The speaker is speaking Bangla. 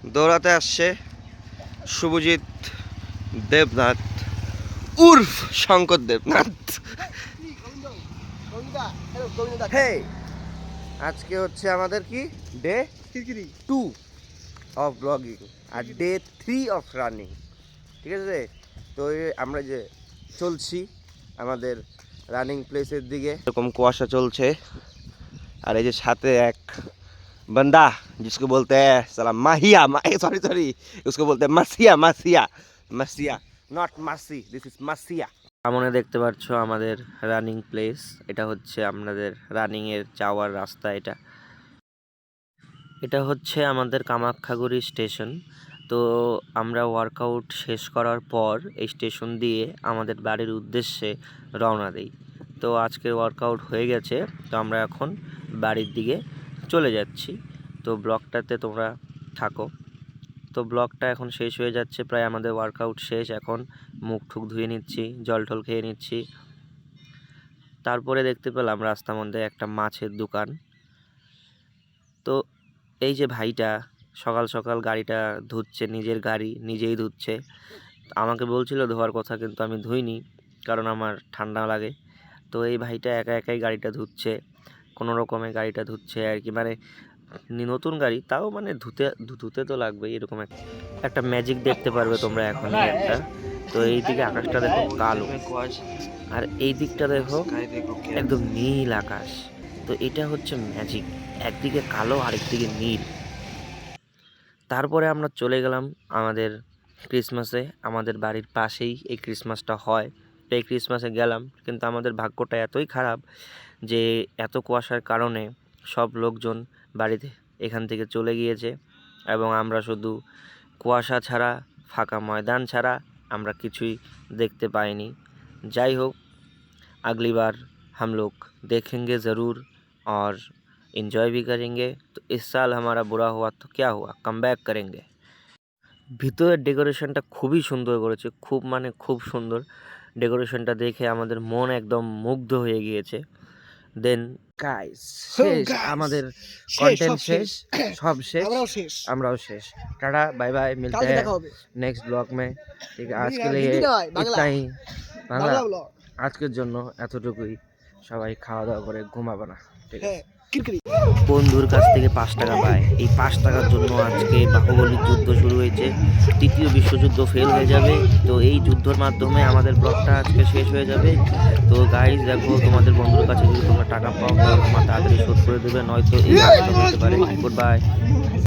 দৌড়াতে আসছে শুভজিৎ দেবনাথ উর্ফ শঙ্কর দেবনাথ। হে, আজকে হচ্ছে আমাদের কি ডে 2 অফ ব্লগিং আর ডে 3 অফ রানিং, ঠিক আছে? তো আমরা যে চলছি আমাদের রানিং প্লেসের দিকে, এরকম কুয়াশা চলছে। আর এই যে সাথে এক बंदा जिसको बोलते हैं साला माहिया सॉरी उसको बोलते हैं मासिया मासिया मासिया नॉट मासी, दिस इज मासिया। সামনে দেখতে পাচ্ছ আমাদের রানিং প্লেস, এটা হচ্ছে আমাদের রানিং এর যাওয়ার রাস্তা। এটা হচ্ছে আমাদের কামাখ্যাগুড়ি স্টেশন। তো আমরা ওয়ার্কআউট শেষ করার পর এই স্টেশন দিয়ে আমাদের বাড়ির উদ্দেশ্যে রওনা দিই। তো আজকের ওয়ার্কআউট হয়ে গেছে, তো আমরা এখন বাড়ির দিকে চলে যাচ্ছি। তো ব্লগটাতে তোমরা থাকো। তো ব্লগটা এখন শেষ হয়ে যাচ্ছে, প্রায় আমাদের ওয়ার্কআউট শেষ। এখন মুখ ঠুক ধুয়ে নিচ্ছি, জল টল খেয়ে নিচ্ছি। তারপরে দেখতে পেলাম রাস্তার মধ্যে একটা মাছের দোকান। তো এই যে ভাইটা সকাল সকাল গাড়িটা ধুচ্ছে, নিজের গাড়ি নিজেই ধুচ্ছে। আমাকে বলছিল ধোয়ার কথা, কিন্তু আমি ধুইনি কারণ আমার ঠান্ডা লাগে। তো এই ভাইটা একা একাই গাড়িটা ধুচ্ছে, কোনো রকমে গাড়িটা ধুচ্ছে আর কি। মানে নতুন গাড়ি, তাও মানে ধুতে তো লাগবেই। এরকম একটা ম্যাজিক দেখতে পারবে তোমরা এখনই একটা। তো এই দিকে আকাশটা দেখো কালো, আর এই দিকটা দেখো একদম নীল আকাশ। তো এটা হচ্ছে ম্যাজিক, একদিকে কালো আরেকদিকে নীল। তারপরে আমরা চলে গেলাম আমাদের ক্রিসমাসে। আমাদের বাড়ির পাশেই এই ক্রিসমাসটা হয়। তো এই ক্রিসমাসে গেলাম, কিন্তু আমাদের ভাগ্যটা এতই খারাপ যে এত কুয়াশার কারণে সব লোকজন বাড়িতে এখান থেকে চলে গিয়েছে, এবং আমরা শুধু কুয়াশা ছাড়া, ফাঁকা ময়দান ছাড়া আমরা কিছুই দেখতে পাইনি। যাই হোক, अगली बार हम लोग देखेंगे ज़रूर और इन्जॉय भी करेंगे। तो इस साल हमारा बुरा हुआ तो क्या हुआ, कम बैक करेंगे। ভিতরের ডেকোরেশনটা খুবই সুন্দর করেছে, খুব মানে খুব সুন্দর। ডেকোরেশনটা দেখে আমাদের মন একদম মুগ্ধ হয়ে গিয়েছে। দেন গাইস, শেষ আমাদের কন্টেন্ট শেষ, সব শেষ, আমরাও শেষ। টাটা বাই বাই, মিলতে हैं नेक्स्ट ब्लॉग में। ठीक है, आज के लिए इतना ही। বাংলা আজকের জন্য এতটুকুই। সবাই খাওয়া দাওয়া করে ঘুমাবে না, ঠিক আছে? বন্ধুর কাছ থেকে 5 টাকা পায়, এই 5 টাকার জন্য আজকে বাহুবলীর যুদ্ধ শুরু হয়েছে। তৃতীয় বিশ্বযুদ্ধ ফেল হয়ে যাবে। তো এই যুদ্ধের মাধ্যমে আমাদের ব্লগটা আজকে শেষ হয়ে যাবে। তো গাইজ দেখো, তোমাদের বন্ধুর কাছে যদি তোমরা টাকা পাও তাহলে তোমার তাড়াতাড়ি শোধ করে দেবে, নয়তো এই হতে পারে। Good bye.